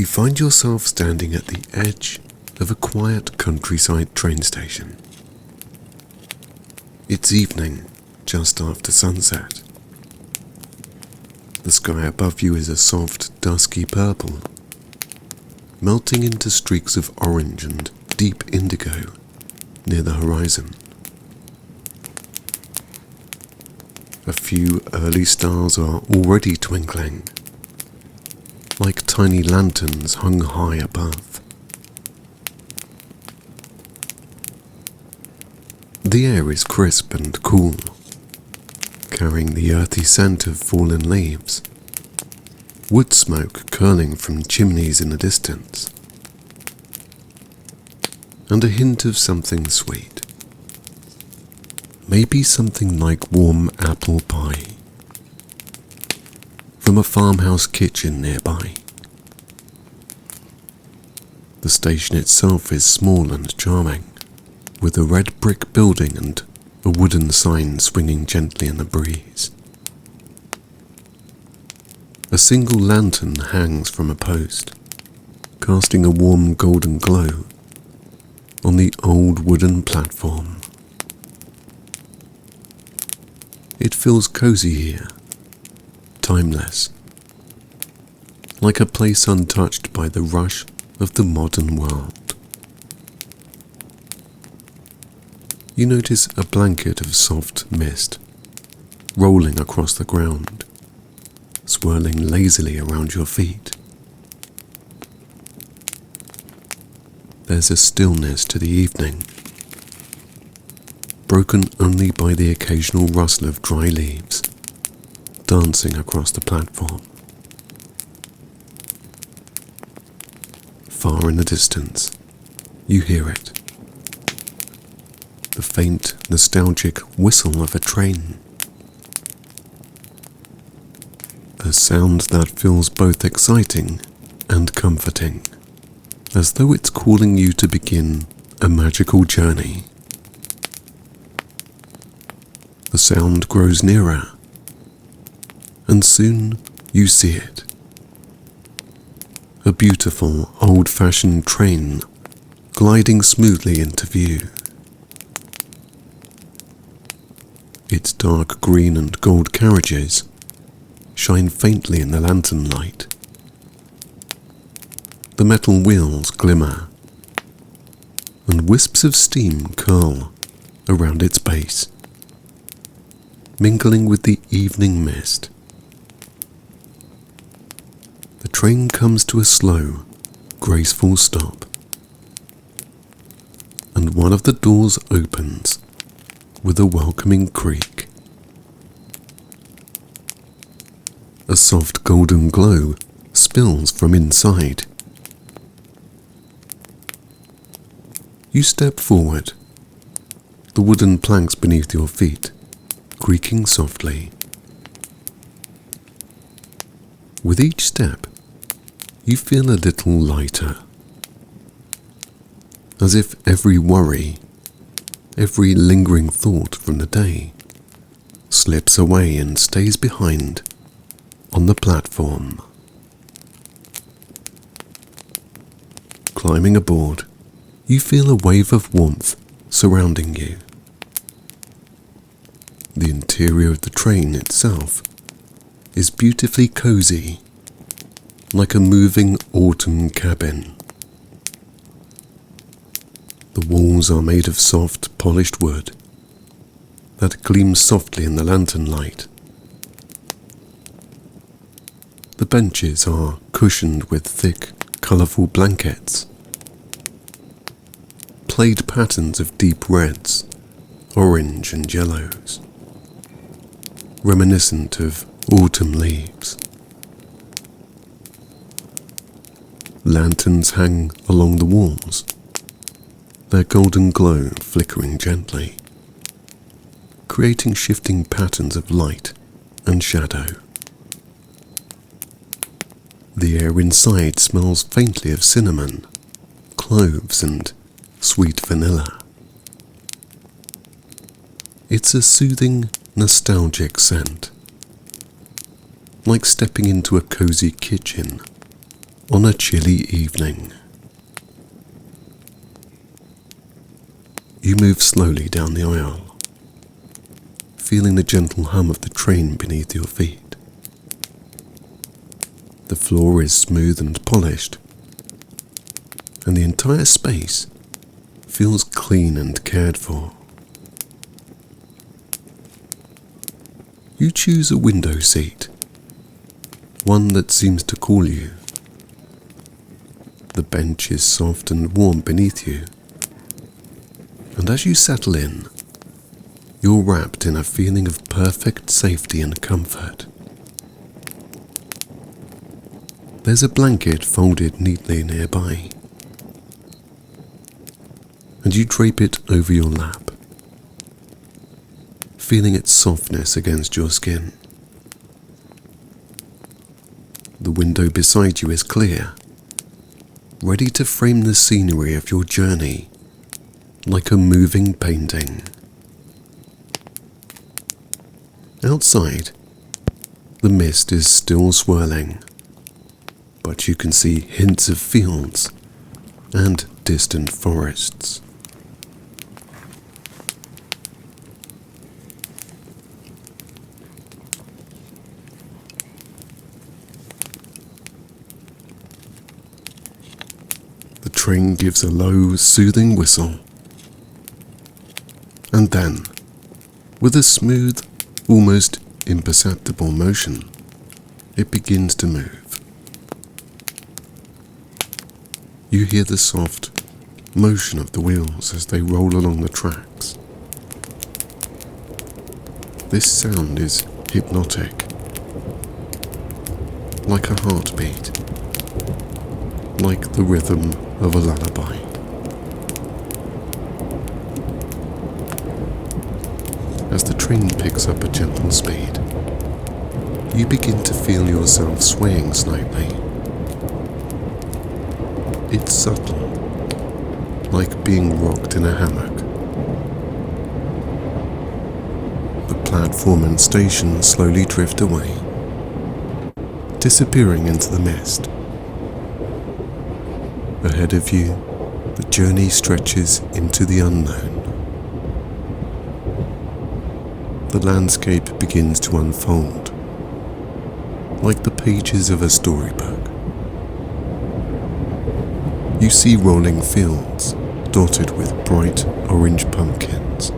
find yourself standing at the edge of a quiet countryside train station. It's evening, just after sunset. The sky above you is a soft, dusky purple, melting into streaks of orange and deep indigo near the horizon. A few early stars are already twinkling, like tiny lanterns hung high above. The air is crisp and cool, carrying the earthy scent of fallen leaves, wood smoke curling from chimneys in the distance, and a hint of something sweet. Maybe something like warm apple pie from a farmhouse kitchen nearby. The station itself is small and charming, with a red brick building and a wooden sign swinging gently in the breeze. A single lantern hangs from a post, casting a warm golden glow on the old wooden platform. It feels cozy here, timeless, like a place untouched by the rush of the modern world. You notice a blanket of soft mist rolling across the ground, swirling lazily around your feet. There's a stillness to the evening, broken only by the occasional rustle of dry leaves dancing across the platform. Far in the distance, you hear it. The faint, nostalgic whistle of a train. A sound that feels both exciting and comforting, as though it's calling you to begin a magical journey. The sound grows nearer, and soon you see it. A beautiful, old-fashioned train gliding smoothly into view. Its dark green and gold carriages shine faintly in the lantern light. The metal wheels glimmer, and wisps of steam curl around its base, mingling with the evening mist. The train comes to a slow, graceful stop, and one of the doors opens with a welcoming creak. A soft golden glow spills from inside. You step forward, the wooden planks beneath your feet creaking softly. With each step, you feel a little lighter, as if every worry, every lingering thought from the day slips away and stays behind on the platform. Climbing aboard, you feel a wave of warmth surrounding you. The interior of the train itself is beautifully cozy, like a moving autumn cabin. The walls are made of soft, polished wood that gleams softly in the lantern light. The benches are cushioned with thick, colourful blankets. Played patterns of deep reds, orange and yellows, reminiscent of autumn leaves. Lanterns hang along the walls, their golden glow flickering gently, creating shifting patterns of light and shadow. The air inside smells faintly of cinnamon, cloves and sweet vanilla. It's a soothing, nostalgic scent, like stepping into a cozy kitchen on a chilly evening. You move slowly down the aisle, feeling the gentle hum of the train beneath your feet. The floor is smooth and polished, and the entire space feels clean and cared for. You choose a window seat, one that seems to call you. The bench is soft and warm beneath you, and as you settle in, you're wrapped in a feeling of perfect safety and comfort. There's a blanket folded neatly nearby, and you drape it over your lap, feeling its softness against your skin. The window beside you is clear, ready to frame the scenery of your journey like a moving painting. Outside, the mist is still swirling, but you can see hints of fields and distant forests. The train gives a low, soothing whistle, and then, with a smooth, almost imperceptible motion, it begins to move. You hear the soft motion of the wheels as they roll along the tracks. This sound is hypnotic, like a heartbeat, like the rhythm of a lullaby. As the train picks up a gentle speed, you begin to feel yourself swaying slightly. It's subtle, like being rocked in a hammock. The platform and station slowly drift away, disappearing into the mist. Ahead of you, the journey stretches into the unknown. The landscape begins to unfold, like the pages of a storybook. You see rolling fields dotted with bright orange pumpkins,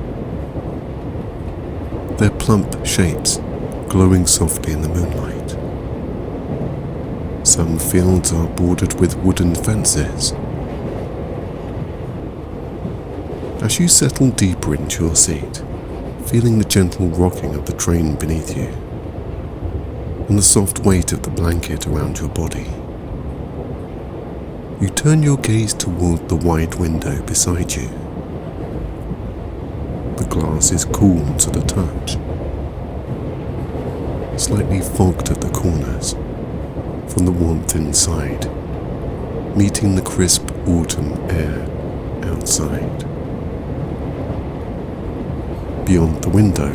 their plump shapes glowing softly in the moonlight. Some fields are bordered with wooden fences. As you settle deeper into your seat, feeling the gentle rocking of the train beneath you, and the soft weight of the blanket around your body, you turn your gaze toward the wide window beside you. The glass is cool to the touch, slightly fogged at the corners from the warmth inside, meeting the crisp autumn air outside. Beyond the window,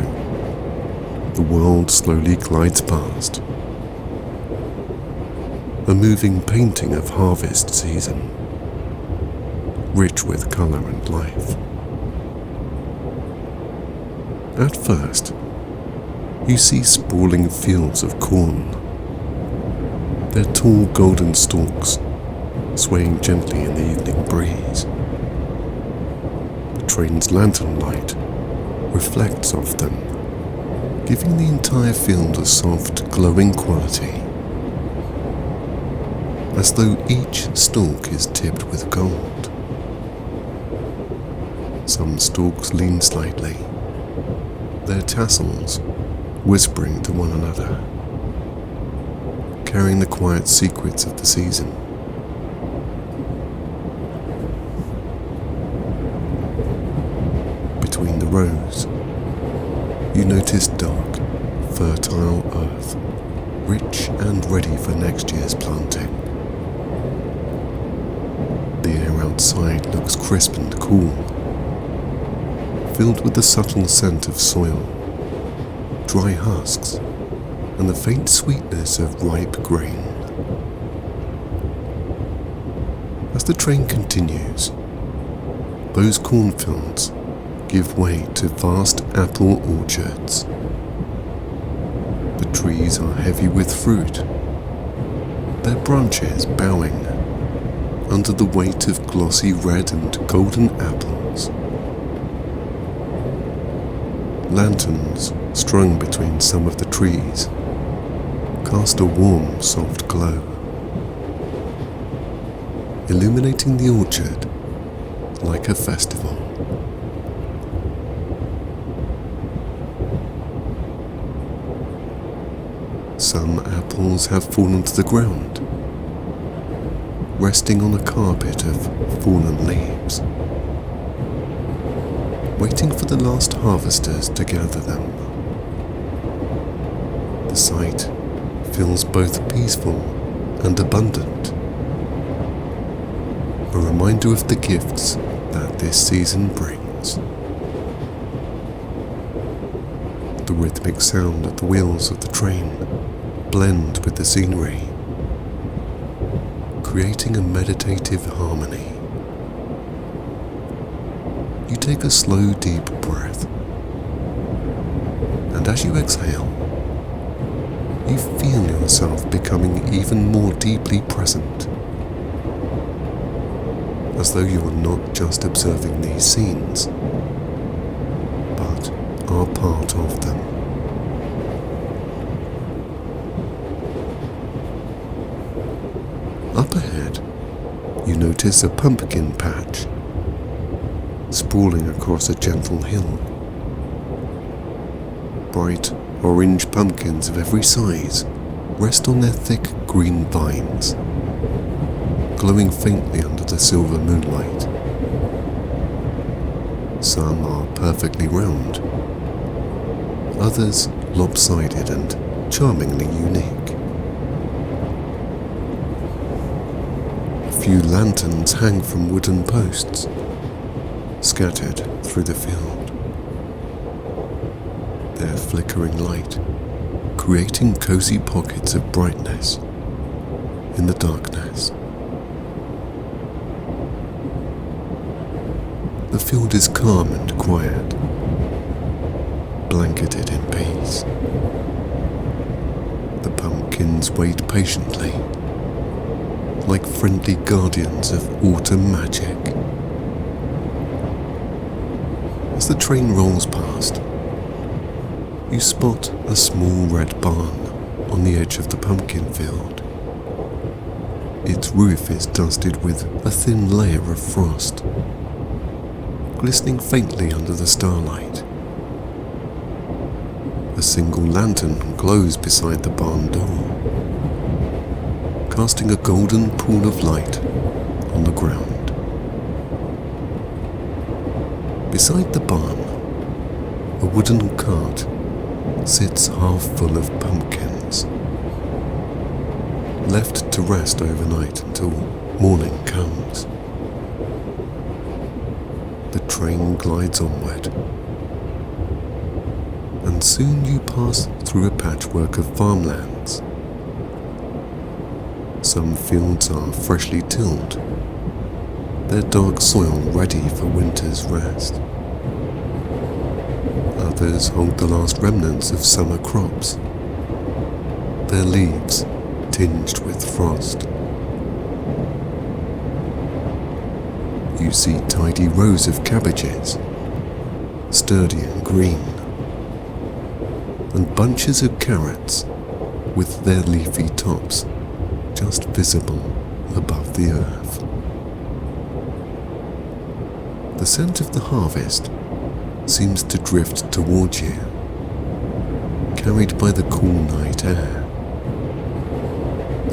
the world slowly glides past, a moving painting of harvest season, rich with colour and life. At first, you see sprawling fields of corn, their tall golden stalks swaying gently in the evening breeze. The train's lantern light reflects off them, giving the entire field a soft, glowing quality, as though each stalk is tipped with gold. Some stalks lean slightly, their tassels whispering to one another, carrying the quiet secrets of the season. Between the rows, you notice dark, fertile earth, rich and ready for next year's planting. The air outside looks crisp and cool, filled with the subtle scent of soil, dry husks, and the faint sweetness of ripe grain. the train continues, those cornfields give way to vast apple orchards. The trees are heavy with fruit, their branches bowing under the weight of glossy red and golden apples. Lanterns strung between some of the trees cast a warm, soft glow, illuminating the orchard like a festival. Some apples have fallen to the ground, resting on a carpet of fallen leaves, waiting for the last harvesters to gather them. The sight feels both peaceful and abundant, a reminder of the gifts that this season brings. The rhythmic sound of the wheels of the train blend with the scenery, creating a meditative harmony. You take a slow, deep breath, and as you exhale, you feel yourself becoming even more deeply present, as though you are not just observing these scenes, but are part of them. Up ahead, you notice a pumpkin patch sprawling across a gentle hill. Bright orange pumpkins of every size rest on their thick green vines, glowing faintly under the silver moonlight. Some are perfectly round, others lopsided and charmingly unique. A few lanterns hang from wooden posts, scattered through the field, their flickering light creating cozy pockets of brightness in the darkness. The field is calm and quiet, blanketed in peace. The pumpkins wait patiently, like friendly guardians of autumn magic. As the train rolls past, you spot a small red barn on the edge of the pumpkin field. Its roof is dusted with a thin layer of frost, glistening faintly under the starlight. A single lantern glows beside the barn door, casting a golden pool of light on the ground. Beside the barn, a wooden cart sits half full of pumpkins, left to rest overnight until morning comes. The train glides onward, and soon you pass through a patchwork of farmlands. Some fields are freshly tilled, their dark soil ready for winter's rest. Others hold the last remnants of summer crops, their leaves tinged with frost. You see tidy rows of cabbages, sturdy and green, and bunches of carrots with their leafy tops just visible above the earth. The scent of the harvest seems to drift towards you, carried by the cool night air.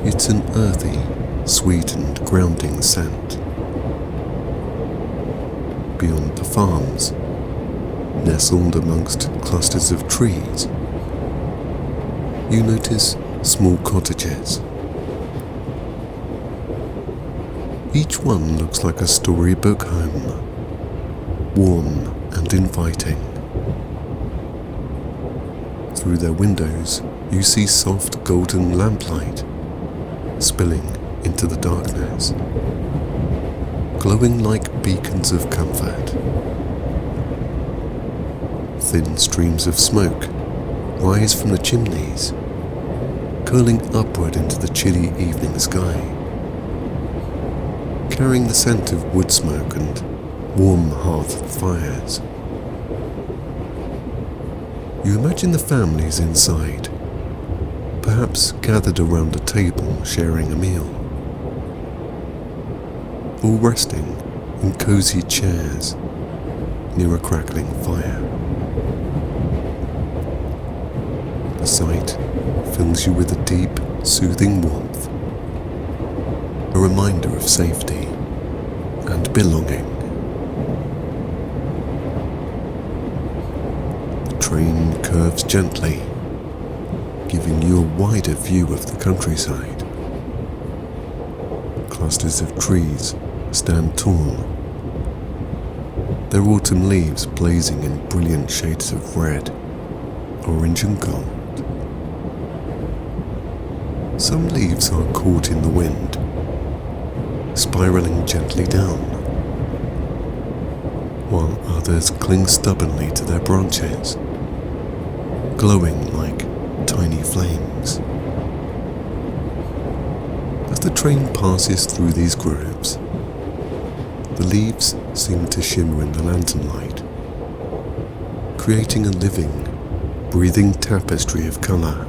It's an earthy, sweet and grounding scent. Beyond the farms, nestled amongst clusters of trees, you notice small cottages. Each one looks like a storybook home, warm and inviting. Through their windows, you see soft golden lamplight spilling into the darkness. glowing like beacons of comfort. Thin streams of smoke rise from the chimneys, curling upward into the chilly evening sky, carrying the scent of wood smoke and warm hearth fires. You imagine the families inside, perhaps gathered around a table sharing a meal, or resting in cozy chairs near a crackling fire. The sight fills you with a deep, soothing warmth, a reminder of safety and belonging. The train curves gently, giving you a wider view of the countryside. Clusters of trees stand tall, their autumn leaves blazing in brilliant shades of red, orange and gold. Some leaves are caught in the wind, spiraling gently down, while others cling stubbornly to their branches, glowing like tiny flames. As the train passes through these groves, the leaves seem to shimmer in the lantern light, creating a living, breathing tapestry of colour.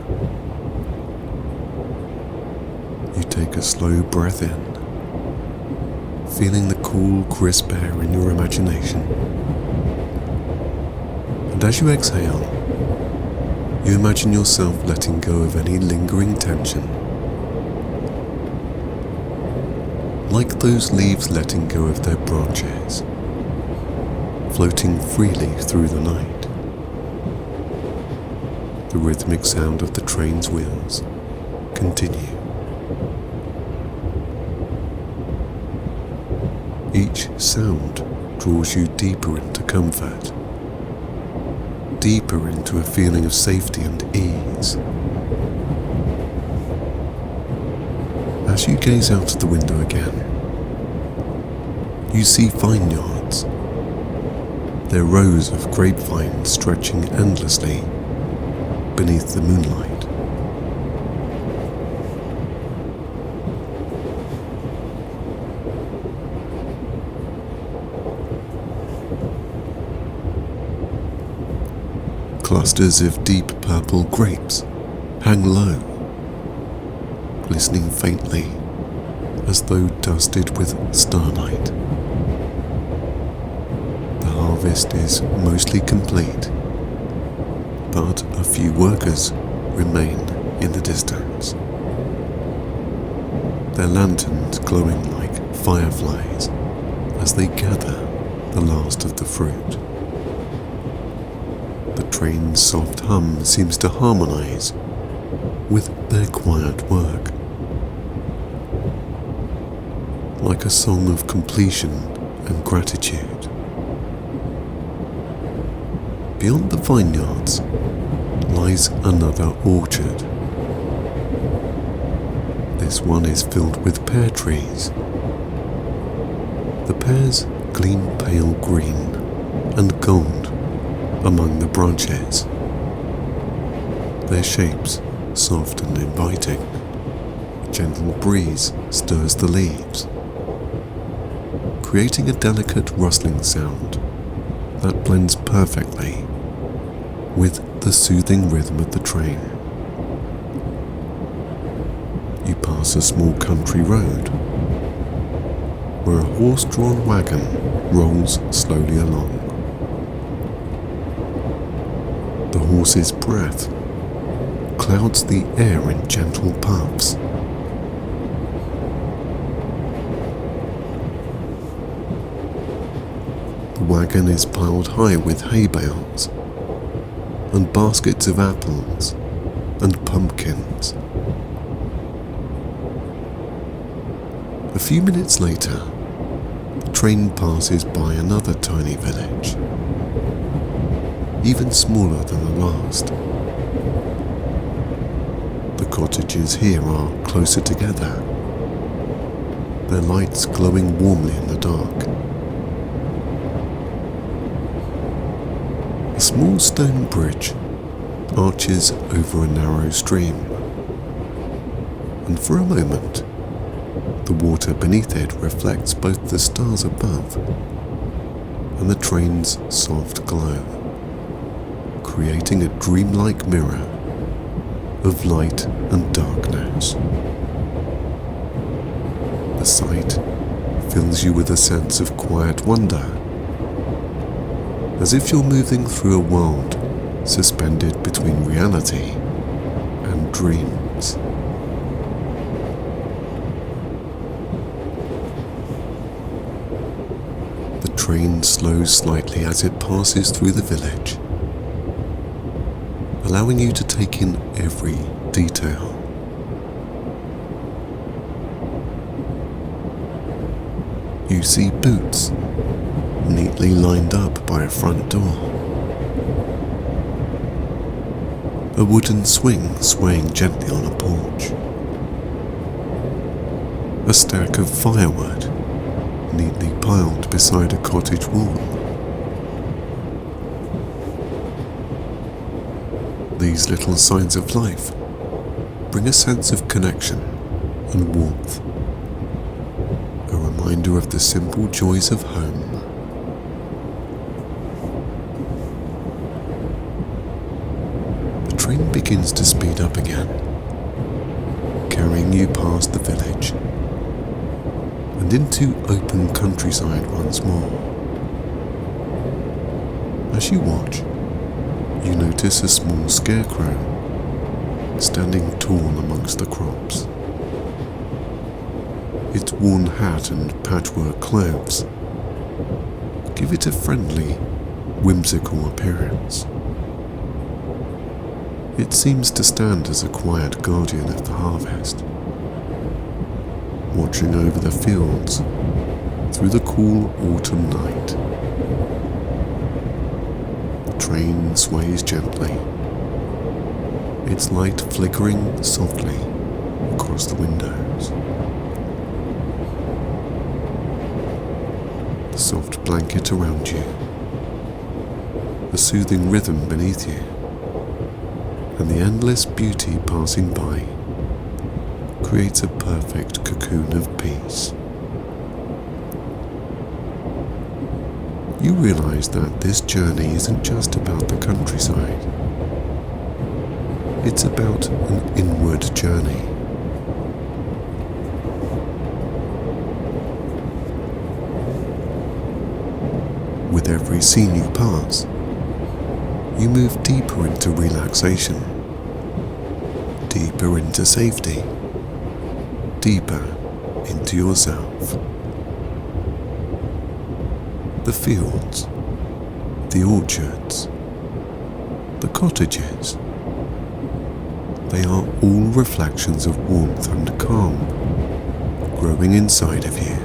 You take a slow breath in, feeling the cool, crisp air in your imagination. And as you exhale, you imagine yourself letting go of any lingering tension, like those leaves letting go of their branches, floating freely through the night. The rhythmic sound of the train's wheels continue. Each sound draws you deeper into comfort, deeper into a feeling of safety and ease. As you gaze out of the window again, you see vineyards, their rows of grapevines stretching endlessly beneath the moonlight. Clusters of deep purple grapes hang low, glistening faintly as though dusted with starlight. The harvest is mostly complete, but a few workers remain in the distance, their lanterns glowing like fireflies as they gather the last of the fruit. The train's soft hum seems to harmonize with their quiet work, like a song of completion and gratitude. Beyond the vineyards lies another orchard. This one is filled with pear trees. The pears gleam pale green and gold among the branches, their shapes soft and inviting. A gentle breeze stirs the leaves, creating a delicate rustling sound that blends perfectly with the soothing rhythm of the train. You pass a small country road where a horse-drawn wagon rolls slowly along. The horse's breath clouds the air in gentle puffs. The wagon is piled high with hay bales and baskets of apples and pumpkins. A few minutes later, the train passes by another tiny village, even smaller than the last. The cottages here are closer together, their lights glowing warmly in the dark. A small stone bridge arches over a narrow stream, and for a moment, the water beneath it reflects both the stars above and the train's soft glow, creating a dreamlike mirror of light and darkness. The sight fills you with a sense of quiet wonder, as if you're moving through a world suspended between reality and dreams. The train slows slightly as it passes through the village, allowing you to take in every detail. You see boots neatly lined up by a front door, a wooden swing swaying gently on a porch, a stack of firewood neatly piled beside a cottage wall. These little signs of life bring a sense of connection and warmth, a reminder of the simple joys of home. The train begins to speed up again, carrying you past the village and into open countryside once more. As you watch, you notice a small scarecrow standing tall amongst the crops. Its worn hat and patchwork clothes give it a friendly, whimsical appearance. It seems to stand as a quiet guardian of the harvest, watching over the fields through the cool autumn night. The train sways gently, its light flickering softly across the windows. The soft blanket around you, the soothing rhythm beneath you, and the endless beauty passing by creates a perfect cocoon of peace. You realize that this journey isn't just about the countryside. It's about an inward journey. With every scene you pass, you move deeper into relaxation, deeper into safety, deeper into yourself. The fields, the orchards, the cottages, they are all reflections of warmth and calm growing inside of you.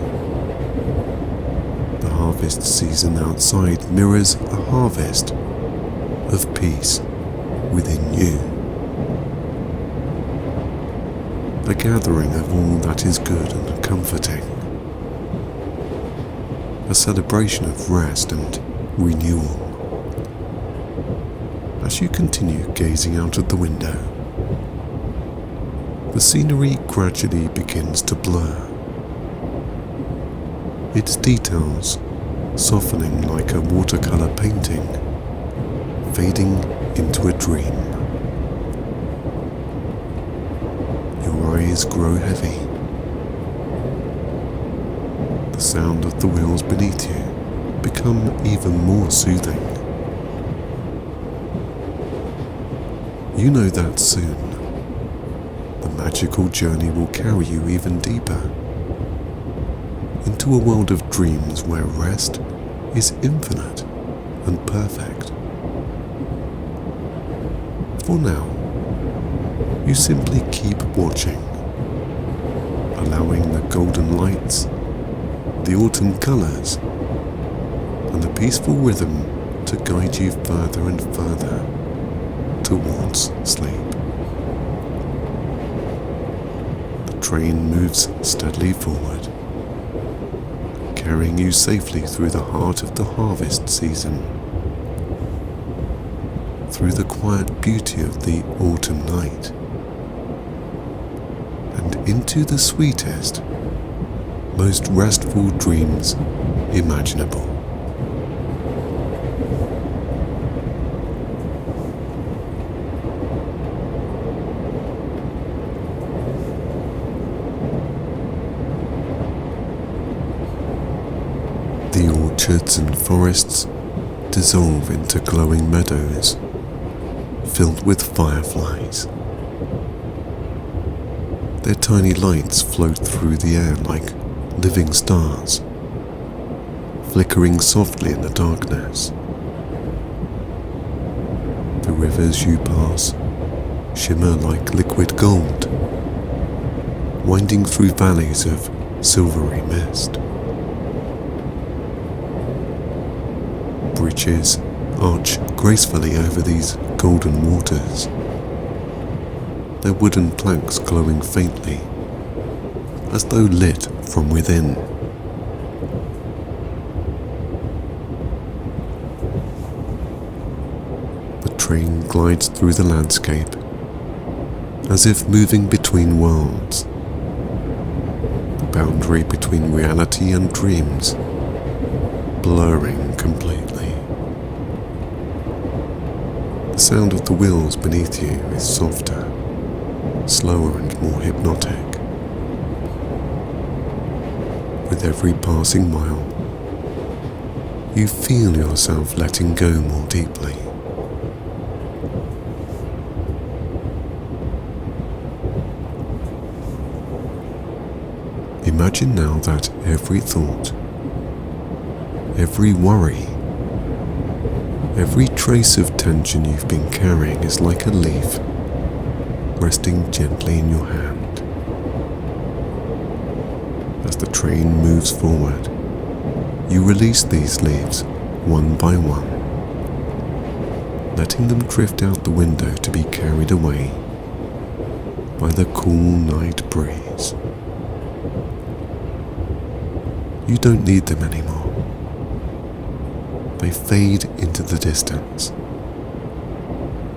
The harvest season outside mirrors a harvest of peace within you. A gathering of all that is good and comforting. A celebration of rest and renewal. As you continue gazing out of the window, the scenery gradually begins to blur, its details softening like a watercolor painting, fading into a dream. Your eyes grow heavy. The sound of the wheels beneath you become even more soothing. You know that soon, the magical journey will carry you even deeper into a world of dreams where rest is infinite and perfect. For now, you simply keep watching, allowing the golden lights, the autumn colors, and the peaceful rhythm to guide you further and further towards sleep. The train moves steadily forward, carrying you safely through the heart of the harvest season, through the quiet beauty of the autumn night, and into the sweetest, most restful dreams imaginable. The orchards and forests dissolve into glowing meadows filled with fireflies. Their tiny lights float through the air like living stars, flickering softly in the darkness. The rivers you pass shimmer like liquid gold, winding through valleys of silvery mist. Bridges arch gracefully over these golden waters, their wooden planks glowing faintly, as though lit from within. The train glides through the landscape, as if moving between worlds, the boundary between reality and dreams blurring completely. The sound of the wheels beneath you is softer, slower and more hypnotic. With every passing mile, you feel yourself letting go more deeply. Imagine now that every thought, every worry, every trace of tension you've been carrying is like a leaf resting gently in your hand. As the train moves forward, you release these leaves one by one, letting them drift out the window to be carried away by the cool night breeze. You don't need them anymore. They fade into the distance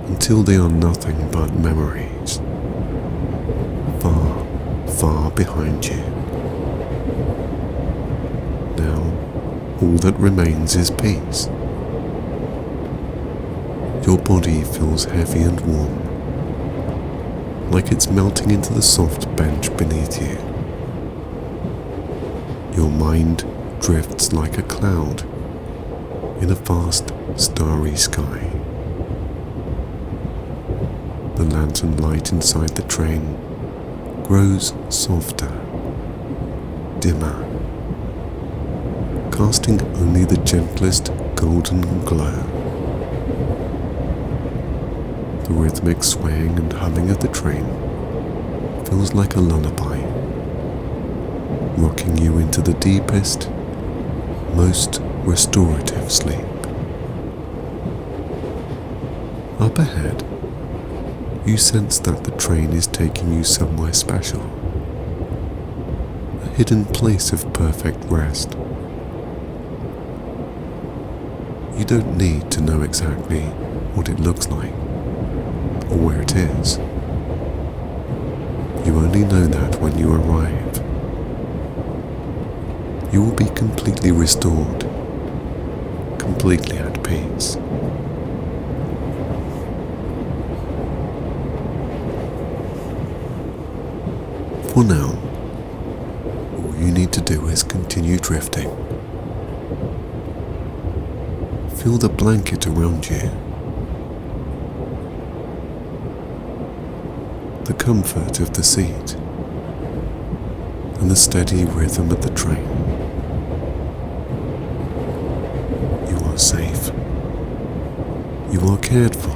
until they are nothing but memories, far, far behind you. Now, all that remains is peace. Your body feels heavy and warm, like it's melting into the soft bench beneath you. Your mind drifts like a cloud in a vast, starry sky. The lantern light inside the train grows softer, dimmer, casting only the gentlest golden glow. The rhythmic swaying and humming of the train feels like a lullaby, rocking you into the deepest, most restorative sleep. Up ahead, you sense that the train is taking you somewhere special, a hidden place of perfect rest. You don't need to know exactly what it looks like or where it is. You only know that when you arrive. You will be completely restored, completely at peace. For now, all you need to do is continue drifting. Feel the blanket around you, the comfort of the seat, and the steady rhythm of the train. You are safe. You are cared for.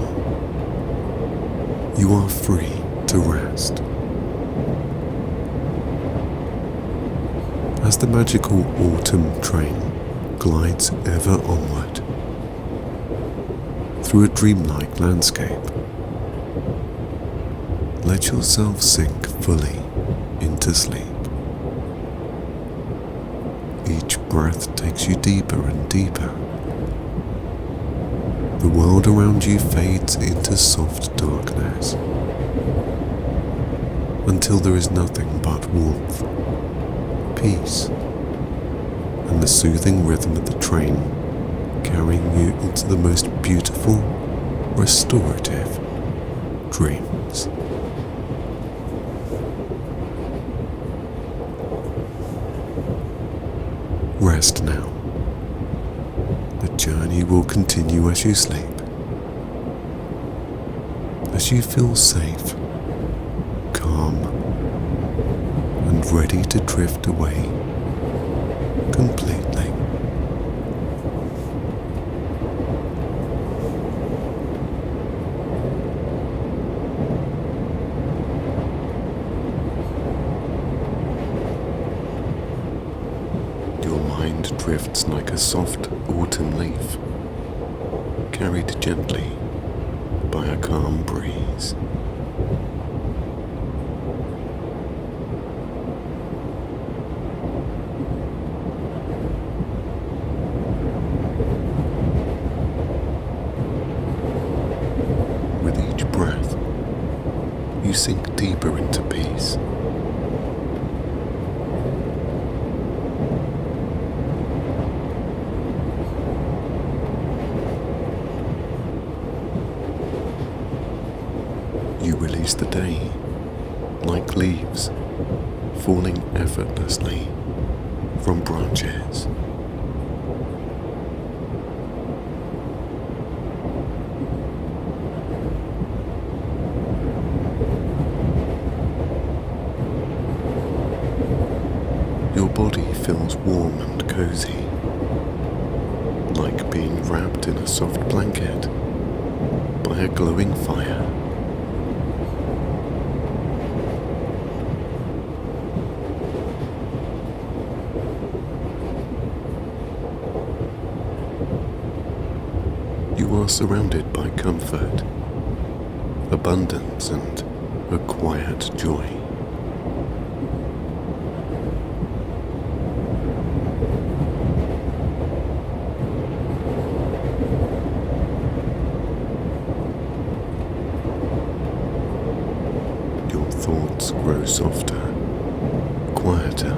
You are free to rest. As the magical autumn train glides ever onward through a dreamlike landscape, let yourself sink fully into sleep. Each breath takes you deeper and deeper, the world around you fades into soft darkness, until there is nothing but warmth, peace, and the soothing rhythm of the train carrying you into the most beautiful, restorative dreams. Rest now. The journey will continue as you sleep, as you feel safe, calm, and ready to drift away completely. Your mind drifts like a soft autumn leaf, carried gently by a calm breeze. With each breath, you sink deeper into peace. You release the day like leaves falling effortlessly from branches. Your body feels warm and cozy, like being wrapped in a soft blanket by a glowing fire. You are surrounded by comfort, abundance, and a quiet joy. Your thoughts grow softer, quieter.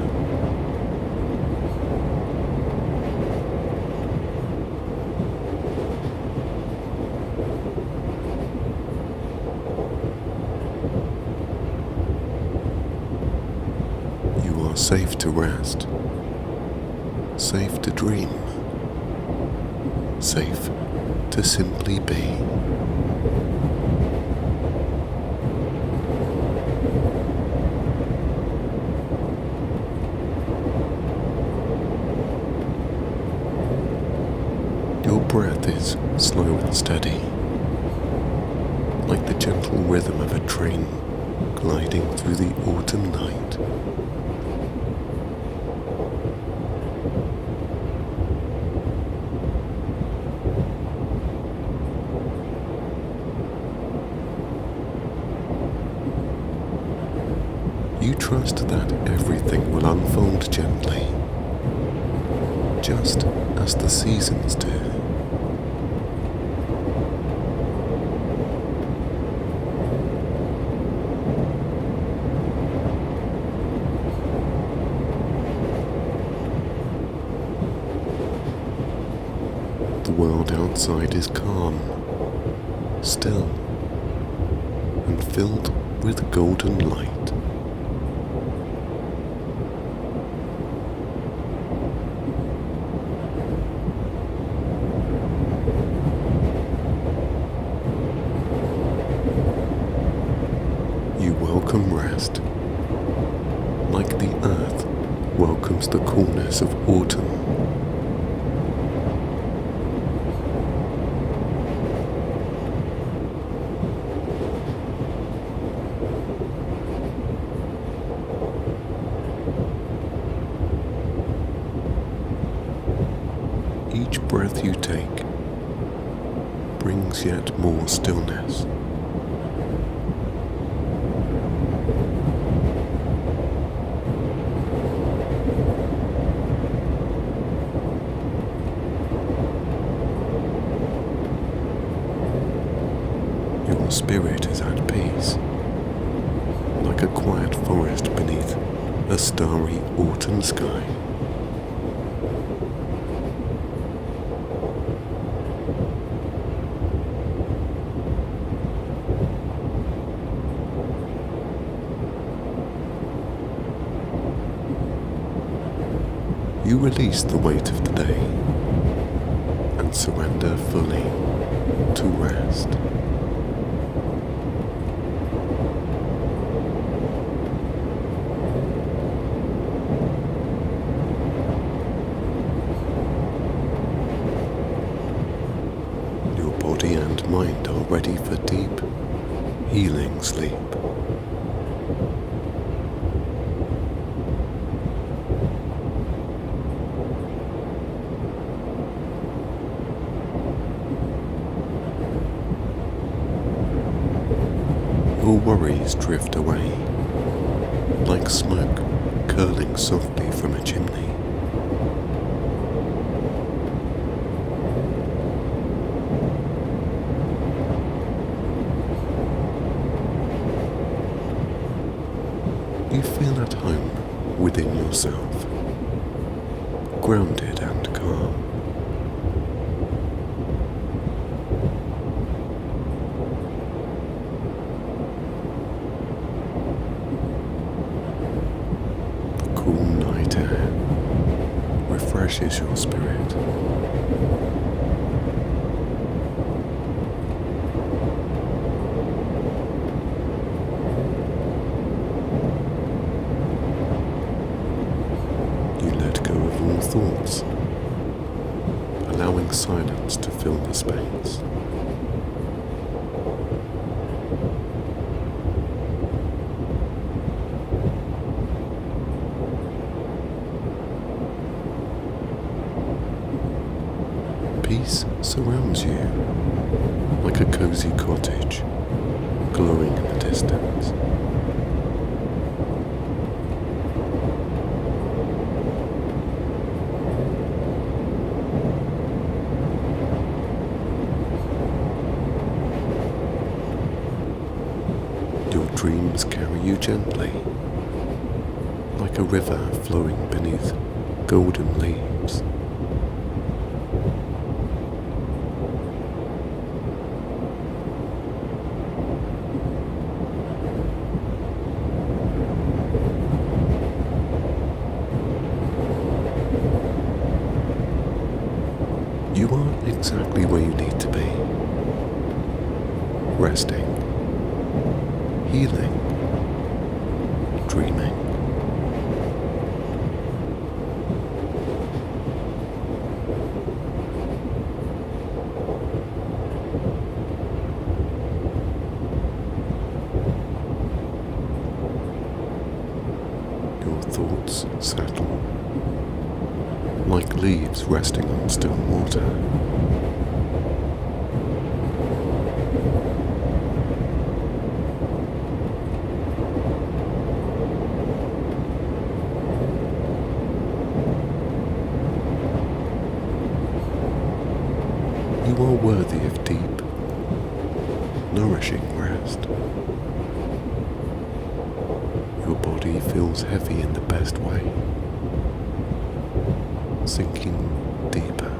You are safe to rest, safe to dream, safe to simply be. Your breath is slow and steady, like the gentle rhythm of a train gliding through the autumn night. You trust that everything will unfold gently, just as the seasons do. The world outside is calm, still, and filled with golden light. You welcome rest, like the earth welcomes the coolness of autumn. Each breath you take brings yet more stillness. your spirit is at peace, like a quiet forest beneath a starry autumn sky. You release the weight of the day and surrender fully to rest. Your body and mind are ready for deep, healing sleep. Your worries drift away, like smoke curling softly from a chimney. You feel at home within yourself, grounded and calm. Cool night air refreshes your spirit. You let go of all thoughts, allowing silence to fill the space. Peace surrounds you like a cozy cottage, glowing in the distance. Your dreams carry you gently, like a river flowing beneath golden leaves. You are exactly where you need to be, resting, healing, dreaming. Your thoughts settle, like leaves resting on still water. You are worthy of deep, nourishing rest. Your body feels heavy in the best way, sinking deeper.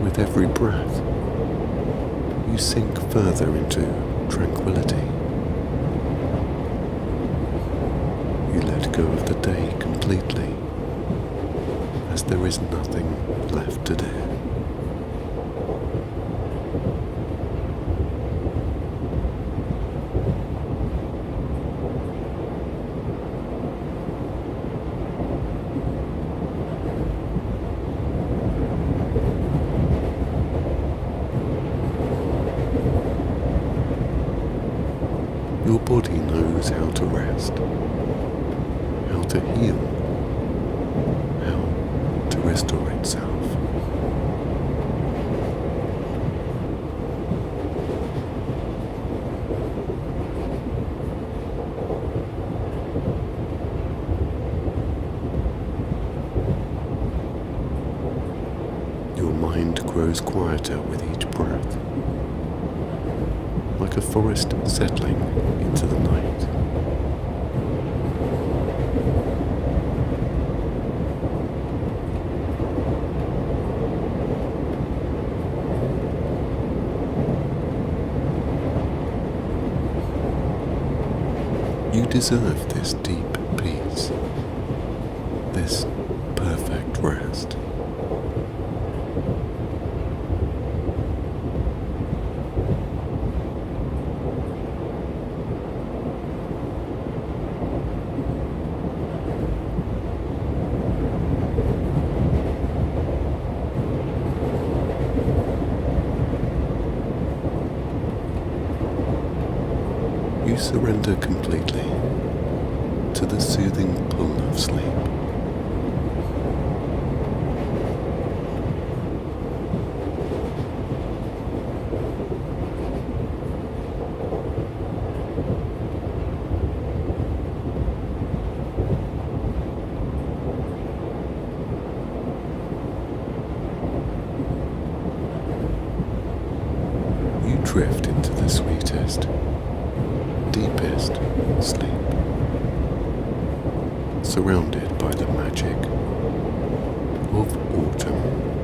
With every breath, you sink further into tranquility. You let go of the day completely, as there is nothing left to do. Your body knows how to rest, how to heal, how to restore itself. mind grows quieter with each breath, like a forest settling into the night. You deserve this deep peace, this perfect rest. You surrender completely to the soothing pull of sleep. You drift into the sweetest, deepest sleep, surrounded by the magic of autumn.